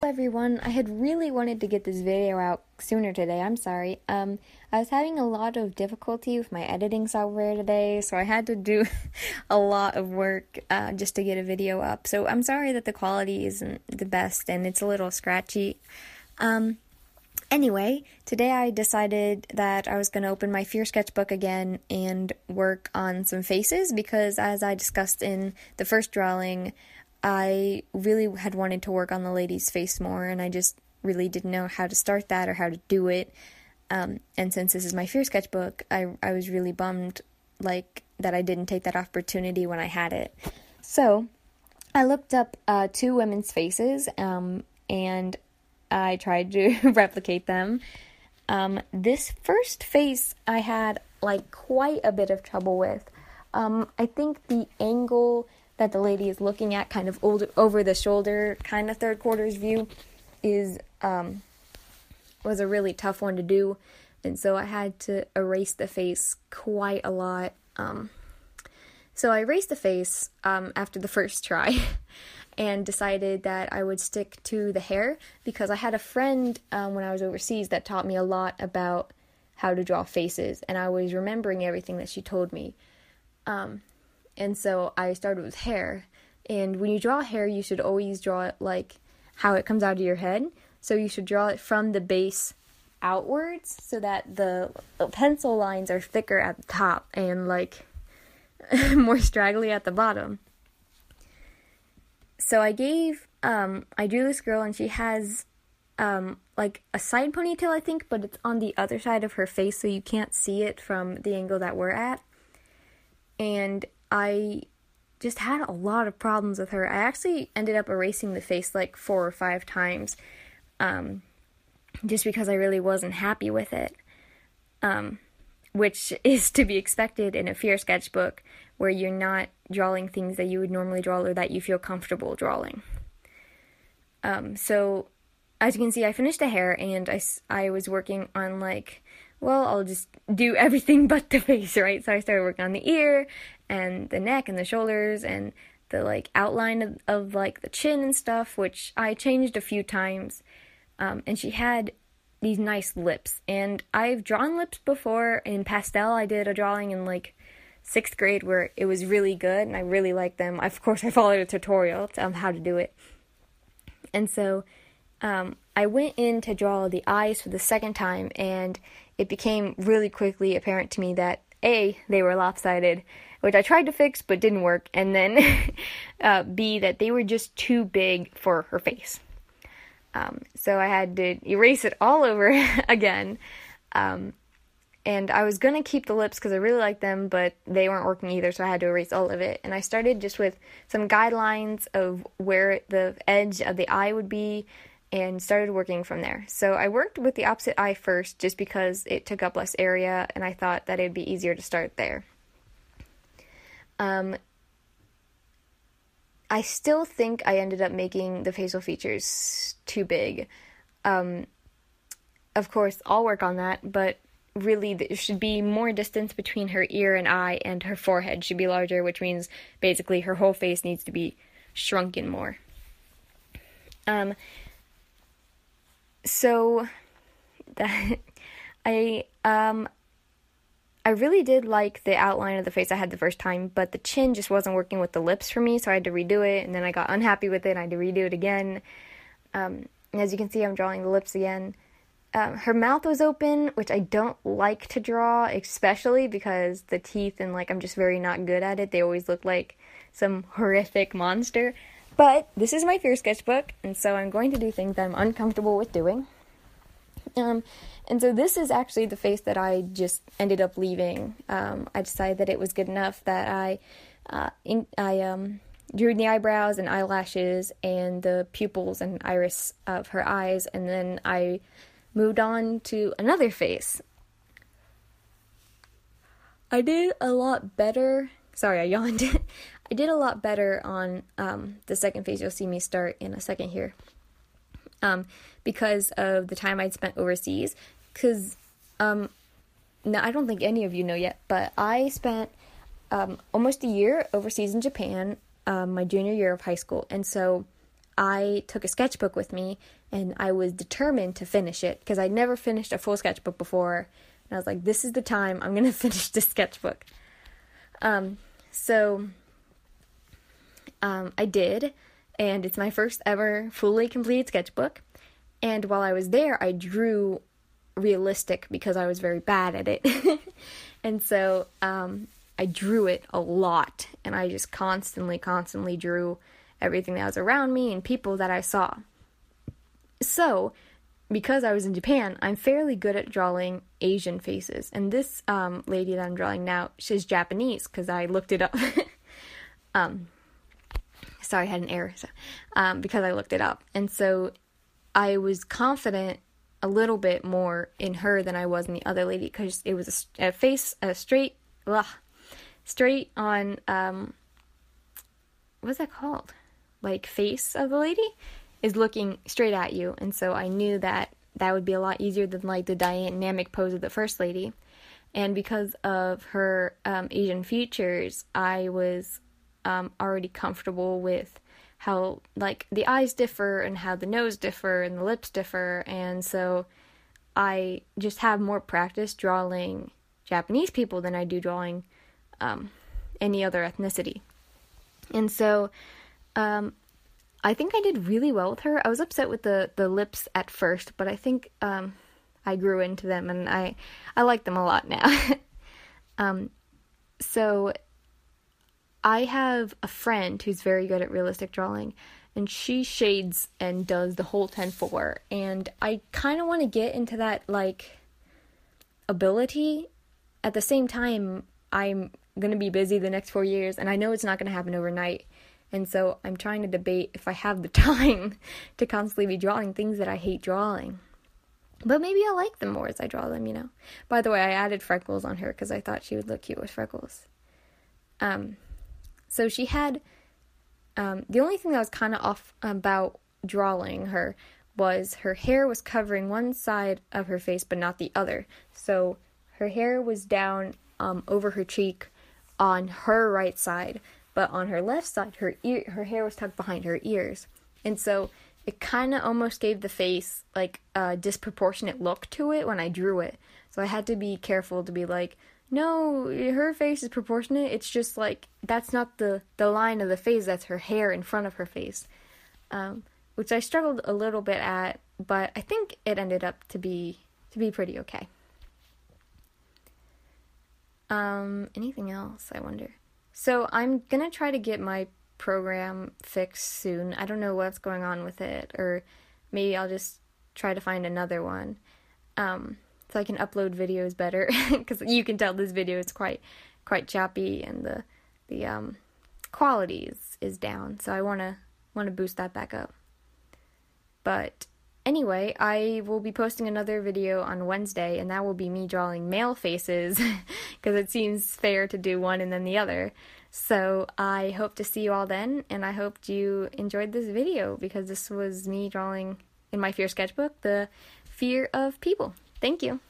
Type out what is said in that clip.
Hello everyone, I had really wanted to get this video out sooner today, I'm sorry. I was having a lot of difficulty with my editing software today, so I had to do a lot of work just to get a video up. So I'm sorry that the quality isn't the best and it's a little scratchy. Anyway, today I decided that I was going to open my Fear Sketchbook again and work on some faces because, as I discussed in the first drawing, I really had wanted to work on the lady's face more, and I just really didn't know how to start that or how to do it. And since this is my Fear Sketchbook, I was really bummed that I didn't take that opportunity when I had it. So I looked up two women's faces, and I tried to replicate them. This first face I had quite a bit of trouble with. I think the angle that the lady is looking at, kind of over the shoulder, kind of third quarters view, was a really tough one to do, and so I had to erase the face quite a lot. So I erased the face after the first try, and decided that I would stick to the hair, because I had a friend when I was overseas that taught me a lot about how to draw faces, and I was remembering everything that she told me. And so I started with hair, and when you draw hair, you should always draw it like how it comes out of your head. So you should draw it from the base outwards so that the pencil lines are thicker at the top and more straggly at the bottom. So I drew this girl, and she has a side ponytail, I think, but it's on the other side of her face, so you can't see it from the angle that we're at. And I just had a lot of problems with her. I actually ended up erasing the face 4 or 5 times, just because I really wasn't happy with it, which is to be expected in a Fear Sketchbook where you're not drawing things that you would normally draw or that you feel comfortable drawing. So as you can see, I finished the hair, and I was working on I'll just do everything but the face, right? So I started working on the ear and the neck and the shoulders and the outline of the chin and stuff, which I changed a few times. And she had these nice lips, and I've drawn lips before in pastel. I did a drawing in 6th grade where it was really good, and I really liked them. Of course, I followed a tutorial on how to do it. And so I went in to draw the eyes for the second time, and it became really quickly apparent to me that A, they were lopsided, which I tried to fix but didn't work, and then B, that they were just too big for her face. So I had to erase it all over again, and I was going to keep the lips because I really liked them, but they weren't working either, so I had to erase all of it. And I started just with some guidelines of where the edge of the eye would be, and started working from there. So I worked with the opposite eye first just because it took up less area, and I thought that it would be easier to start there. I still think I ended up making the facial features too big. Of course, I'll work on that, but really there should be more distance between her ear and eye, and her forehead should be larger, which means basically her whole face needs to be shrunken more. So that I really did like the outline of the face I had the first time, but the chin just wasn't working with the lips for me, so I had to redo it, and then I got unhappy with it, and I had to redo it again. And as you can see, I'm drawing the lips again. Her mouth was open, which I don't like to draw, especially because the teeth and I'm just very not good at it. They always look like some horrific monster. But this is my Fear Sketchbook, and so I'm going to do things that I'm uncomfortable with doing. And so this is actually the face that I just ended up leaving. I decided that it was good enough that I drew the eyebrows and eyelashes and the pupils and iris of her eyes, and then I moved on to another face. I did a lot better. Sorry, I yawned. I did a lot better on the second face. You'll see me start in a second here. Because of the time I'd spent overseas. Because, now I don't think any of you know yet, but I spent almost a year overseas in Japan, my junior year of high school. And so I took a sketchbook with me, and I was determined to finish it, because I'd never finished a full sketchbook before, and I was like, this is the time I'm going to finish this sketchbook. So I did, and it's my first ever fully completed sketchbook, and while I was there, I drew realistic because I was very bad at it, and so I drew it a lot, and I just constantly drew everything that was around me and people that I saw. So, because I was in Japan, I'm fairly good at drawing Asian faces, and this lady that I'm drawing now, she's Japanese, because I looked it up. Sorry, I had an error, because I looked it up, and so I was confident a little bit more in her than I was in the other lady, because it was a face, straight on, what's that called? Like, face of the lady is looking straight at you, and so I knew that would be a lot easier than, like, the dynamic pose of the first lady. And because of her Asian features, I was already comfortable with how, like, the eyes differ and how the nose differ and the lips differ, and so I just have more practice drawing Japanese people than I do drawing any other ethnicity. And so I think I did really well with her. I was upset with the lips at first, but I think I grew into them, and I like them a lot now. So I have a friend who's very good at realistic drawing, and she shades and does the whole 10-4, and I kind of want to get into that, like, ability. At the same time, I'm going to be busy the next 4 years, and I know it's not going to happen overnight, and so I'm trying to debate if I have the time to constantly be drawing things that I hate drawing. But maybe I'll like them more as I draw them, you know. By the way, I added freckles on her because I thought she would look cute with freckles. So she had, the only thing that was kind of off about drawing her was her hair was covering one side of her face but not the other. So her hair was down over her cheek on her right side, but on her left side, her hair was tucked behind her ears. And so it kind of almost gave the face, like, a disproportionate look to it when I drew it. So I had to be careful to be like, no, her face is proportionate. It's just, like, that's not the line of the face. That's her hair in front of her face. Which I struggled a little bit at, but I think it ended up to be pretty okay. Anything else, I wonder? So I'm gonna try to get my program fixed soon. I don't know what's going on with it, or maybe I'll just try to find another one, so I can upload videos better, because you can tell this video is quite choppy, and the quality is down, so I want to boost that back up. But anyway, I will be posting another video on Wednesday, and that will be me drawing male faces, because it seems fair to do one and then the other. So I hope to see you all then, and I hope you enjoyed this video, because this was me drawing in my fear sketchbook, the fear of people. Thank you.